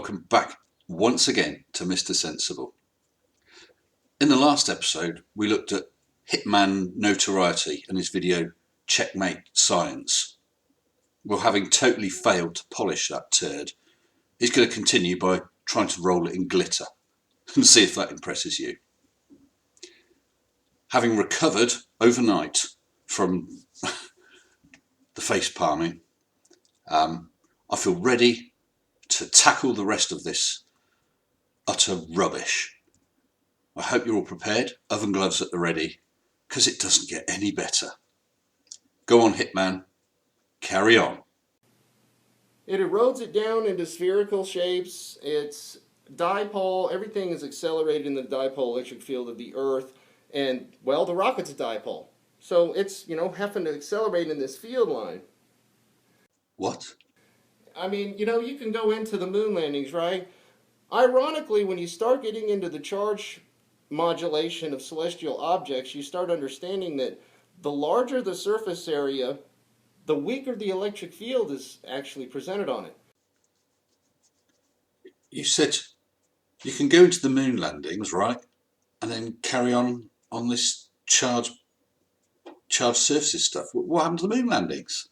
welcome back once again to Mr. Sensible. In the last episode, we looked at Hitman Notoriety and his video Checkmate Science. Well, having totally failed to polish that turd, he's going to continue by trying to roll it in glitter and see if that impresses you. Having recovered overnight from the face palming, I feel ready to tackle the rest of this utter rubbish. I hope you're all prepared, oven gloves at the ready, because it doesn't get any better. Go on, Hitman, carry on. It erodes it down into spherical shapes. It's dipole. Everything is accelerated in the dipole electric field of the Earth. And, well, the rocket's a dipole. So it's, having to accelerate in this field line. What? I mean, you can go into the moon landings, right? Ironically, when you start getting into the charge modulation of celestial objects, you start understanding that the larger the surface area, the weaker the electric field is actually presented on it. You said you can go into the moon landings, right? And then carry on this charged surfaces stuff. What happened to the moon landings?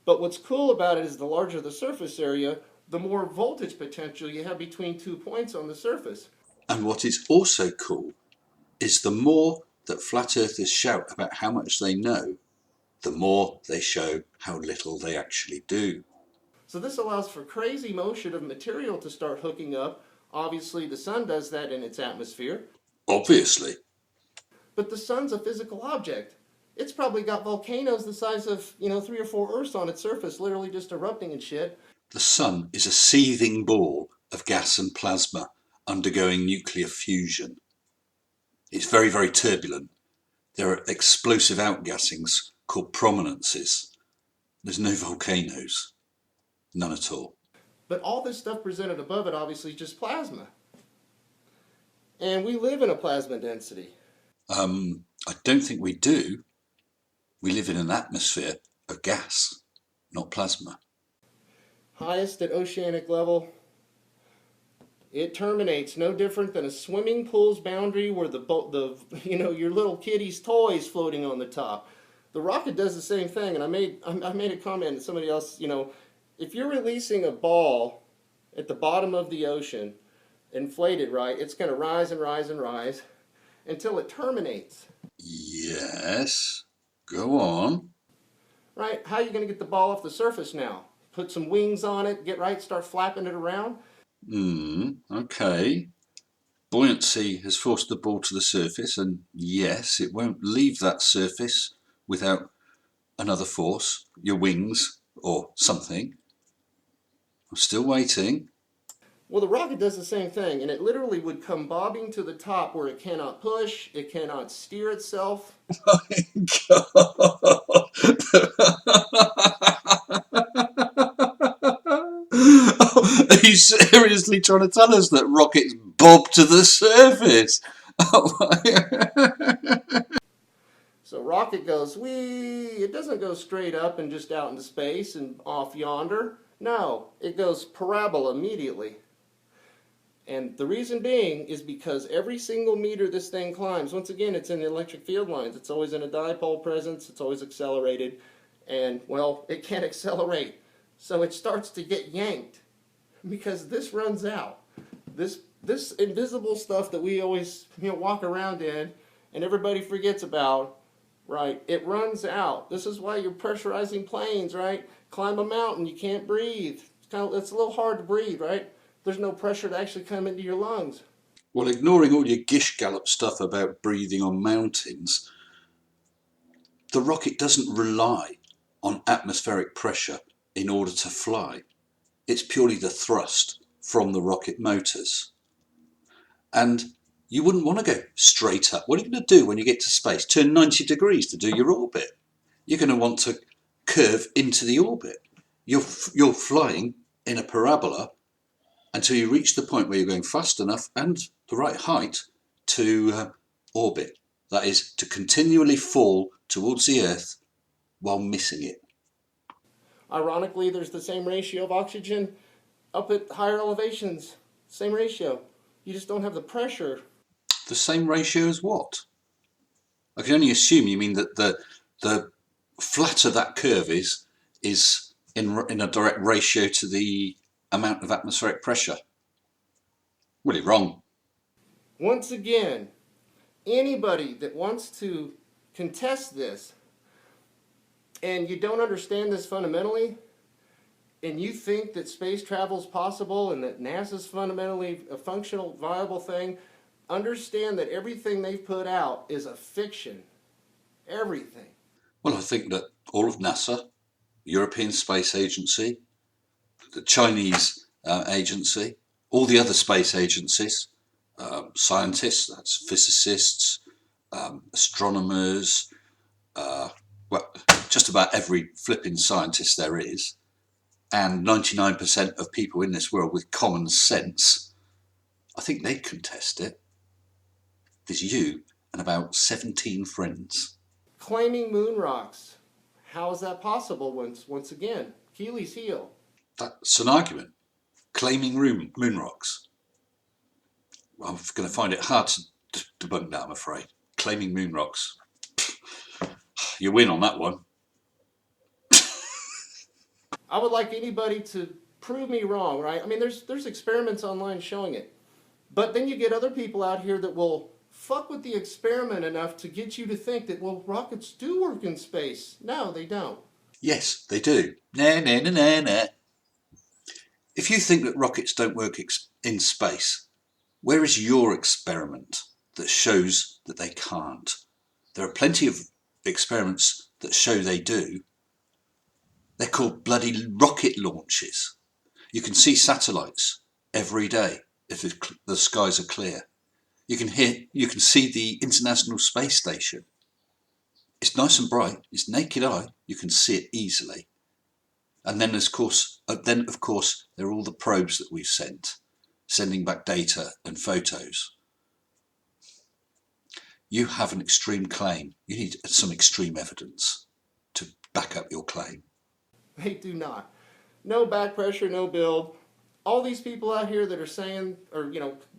But what's cool about it is the larger the surface area, the more voltage potential you have between 2 points on the surface. And what is also cool is the more that flat earthers shout about how much they know, the more they show how little they actually do. So this allows for crazy motion of material to start hooking up. Obviously, the sun does that in its atmosphere. Obviously. But the sun's a physical object. It's probably got volcanoes the size of, 3 or 4 Earths on its surface, literally just erupting and shit. The sun is a seething ball of gas and plasma undergoing nuclear fusion. It's very, very turbulent. There are explosive outgassings called prominences. There's no volcanoes. None at all. But all this stuff presented above it obviously is just plasma. And we live in a plasma density. I don't think we do. We live in an atmosphere of gas, not plasma. Highest at oceanic level, it terminates no different than a swimming pool's boundary where your little kiddie's toys floating on the top. The rocket does the same thing, and I made a comment to somebody else, if you're releasing a ball at the bottom of the ocean, inflated, right, it's going to rise and rise and rise until it terminates. Yes, go on. Right, how are you going to get the ball off the surface now? Put some wings on it, start flapping it around? Okay. Buoyancy has forced the ball to the surface, and yes, it won't leave that surface without another force, your wings or something. I'm still waiting. Well, the rocket does the same thing, and it literally would come bobbing to the top where it cannot push, it cannot steer itself. Oh my God. Are you seriously trying to tell us that rockets bob to the surface? So rocket goes, whee! It doesn't go straight up and just out into space and off yonder. No, it goes parabola immediately. And the reason being is because every single meter this thing climbs, once again, it's in the electric field lines. It's always in a dipole presence. It's always accelerated. And, well, it can't accelerate. So it starts to get yanked because this runs out. This invisible stuff that we always walk around in and everybody forgets about, right, it runs out. This is why you're pressurizing planes, right? Climb a mountain, you can't breathe. It's a little hard to breathe, right? There's no pressure to actually come into your lungs. Well, ignoring all your gish gallop stuff about breathing on mountains, the rocket doesn't rely on atmospheric pressure in order to fly. It's purely the thrust from the rocket motors. And you wouldn't want to go straight up. What are you going to do when you get to space? Turn 90 degrees to do your orbit. You're going to want to curve into the orbit. You're flying in a parabola until you reach the point where you're going fast enough and the right height to orbit. That is, to continually fall towards the Earth while missing it. Ironically, there's the same ratio of oxygen Up at higher elevations, same ratio. You just don't have the pressure. The same ratio as what? I can only assume you mean that the flatter that curve is in a direct ratio to the amount of atmospheric pressure. Really wrong. Once again, anybody that wants to contest this and you don't understand this fundamentally, and you think that space travel is possible and that NASA's fundamentally a functional, viable thing, understand that everything they've put out is a fiction. Everything. Well, I think that all of NASA, European Space Agency, the Chinese agency, all the other space agencies, scientists, that's physicists, astronomers, well, just about every flipping scientist there is, and 99% of people in this world with common sense, I think they'd contest it. There's you and about 17 friends. Claiming moon rocks. How is that possible once again? Achilles' heel. That's an argument. Claiming moon rocks. I'm going to find it hard to debunk that, I'm afraid. Claiming moon rocks. You win on that one. I would like anybody to prove me wrong, right? I mean, there's experiments online showing it. But then you get other people out here that will fuck with the experiment enough to get you to think that, well, rockets do work in space. No, they don't. Yes, they do. Nah, nah, nah, nah, nah. If you think that rockets don't work in space, where is your experiment that shows that they can't? There are plenty of experiments that show they do. They're called bloody rocket launches. You can see satellites every day if the skies are clear. You can see the International Space Station. It's nice and bright. It's naked eye. You can see it easily. And then, of course, there are all the probes that we've sent, sending back data and photos. You have an extreme claim. You need some extreme evidence to back up your claim. They do not. No back pressure, no build. All these people out here that are saying,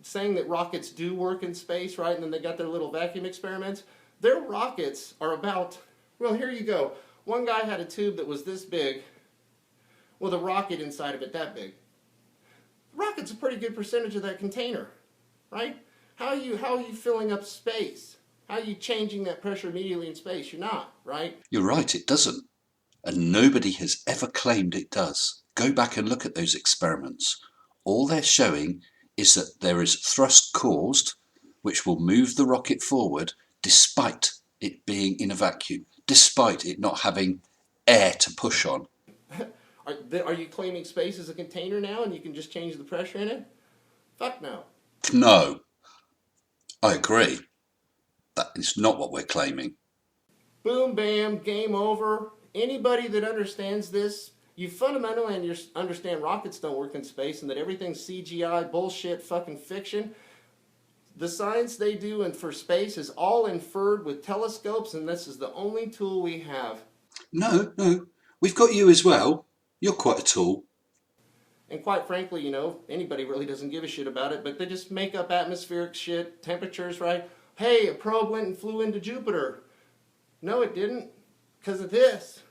saying that rockets do work in space, right? And then they got their little vacuum experiments. Their rockets are about, well, here you go. One guy had a tube that was this big with a rocket inside of it that big. The rocket's a pretty good percentage of that container, right? How are you filling up space? How are you changing that pressure immediately in space? You're not, right? You're right, it doesn't. And nobody has ever claimed it does. Go back and look at those experiments. All they're showing is that there is thrust caused, which will move the rocket forward despite it being in a vacuum, despite it not having air to push on. Are you claiming space as a container now and you can just change the pressure in it? Fuck no. No, I agree. That is not what we're claiming. Boom, bam, game over. Anybody that understands this, you fundamentally understand rockets don't work in space and that everything's CGI, bullshit, fucking fiction. The science they do for space is all inferred with telescopes, and this is the only tool we have. No, we've got you as well. You're quite a tool. And quite frankly, anybody really doesn't give a shit about it, but they just make up atmospheric shit, temperatures, right? Hey, a probe went and flew into Jupiter. No, it didn't, because of this.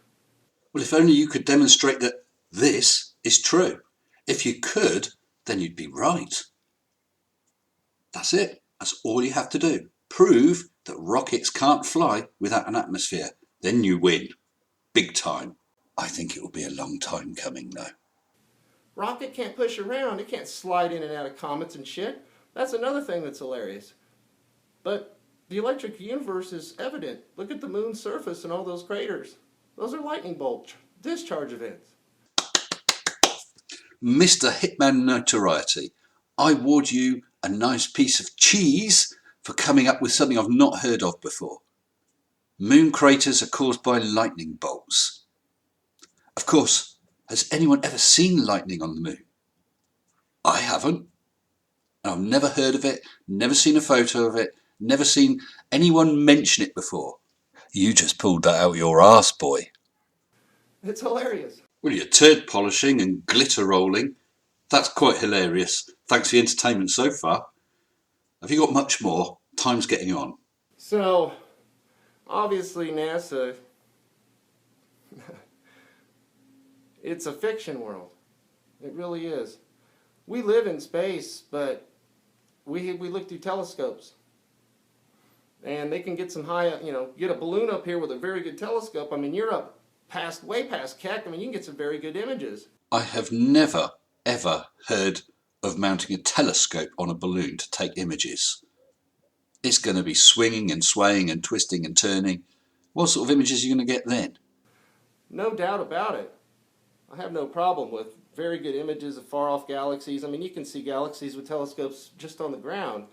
Well, if only you could demonstrate that this is true. If you could, then you'd be right. That's it. That's all you have to do. Prove that rockets can't fly without an atmosphere. Then you win. Big time. I think it will be a long time coming, though. Rocket can't push around. It can't slide in and out of comets and shit. That's another thing that's hilarious. But the electric universe is evident. Look at the moon's surface and all those craters. Those are lightning bolt discharge events. Mr. Hitman Notoriety, I award you a nice piece of cheese for coming up with something I've not heard of before. Moon craters are caused by lightning bolts. Of course, has anyone ever seen lightning on the moon? I haven't. I've never heard of it, never seen a photo of it, never seen anyone mention it before. You just pulled that out your arse, boy. It's hilarious. Well, you're turd polishing and glitter rolling. That's quite hilarious. Thanks for the entertainment so far. Have you got much more? Time's getting on. So, obviously NASA, it's a fiction world. It really is. We live in space, but we look through telescopes. And they can get some high, get a balloon up here with a very good telescope. I mean, you're up way past Keck. I mean, you can get some very good images. I have never, ever heard of mounting a telescope on a balloon to take images. It's going to be swinging and swaying and twisting and turning. What sort of images are you going to get then? No doubt about it. I have no problem with very good images of far-off galaxies. I mean, you can see galaxies with telescopes just on the ground.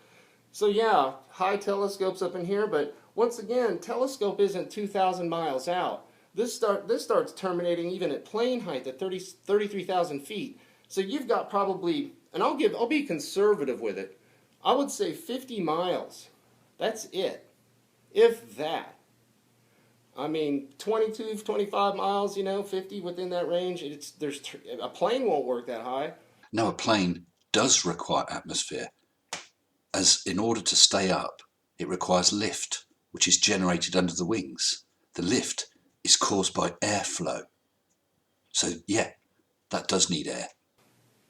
So yeah, high telescopes up in here, but once again, telescope isn't 2,000 miles out. This starts terminating even at plane height at 33,000 feet. So you've got probably, and I'll be conservative with it. I would say 50 miles. That's it, if that. I mean, 22, 25 miles, 50 within that range. A plane won't work that high. Now, a plane does require atmosphere, as in order to stay up, it requires lift, which is generated under the wings. The lift is caused by airflow. So, yeah, that does need air.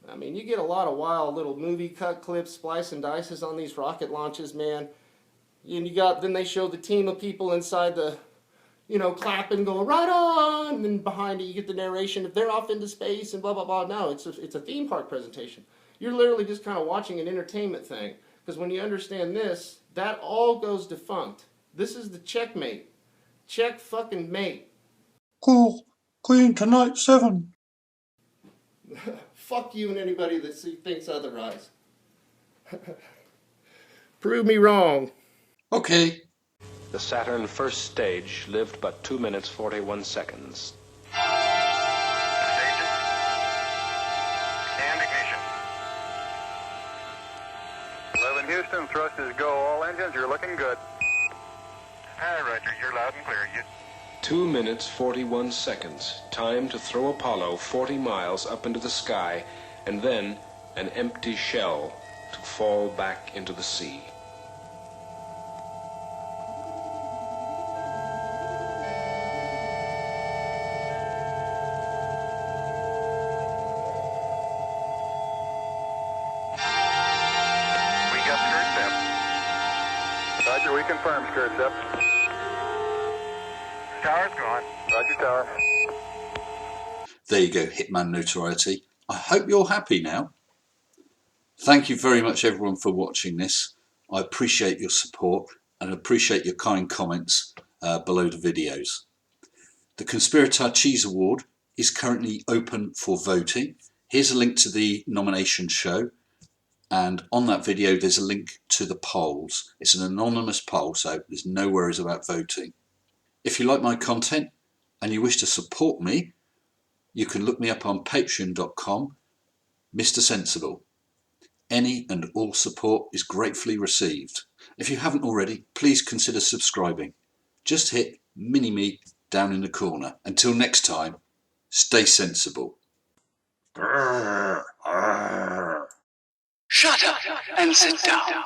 I mean, you get a lot of wild little movie cut clips, splice and dices on these rocket launches, man. And then they show the team of people inside the, clapping, going, right on, and then behind it you get the narration if they're off into space and blah, blah, blah. No, it's a theme park presentation. You're literally just kind of watching an entertainment thing. Because when you understand this, that all goes defunct. This is the checkmate. Check fucking mate. Call Queen tonight 7. Fuck you and anybody that thinks otherwise. Prove me wrong. Okay. The Saturn first stage lived but 2 minutes 41 seconds. Stages. And ignition. 11 Houston, thrust is go. All engines, you're looking good. Hi, Roger, you're loud and clear. 2 minutes 41 seconds. Time to throw Apollo 40 miles up into the sky, and then an empty shell to fall back into the sea. We got skirt depth. Roger, we confirm skirt depth. Tower's gone. Roger, tower. There you go, Hitman Notoriety. I hope you're happy now. Thank you very much, everyone, for watching this. I appreciate your support and appreciate your kind comments below the videos. The Conspirator Cheese Award is currently open for voting. Here's a link to the nomination show, and on that video there's a link to the polls. It's an anonymous poll, so there's no worries about voting. If you like my content and you wish to support me, you can look me up on patreon.com, Mr. Sensible. Any and all support is gratefully received. If you haven't already, please consider subscribing. Just hit mini-me down in the corner. Until next time, stay sensible. Shut up and sit down.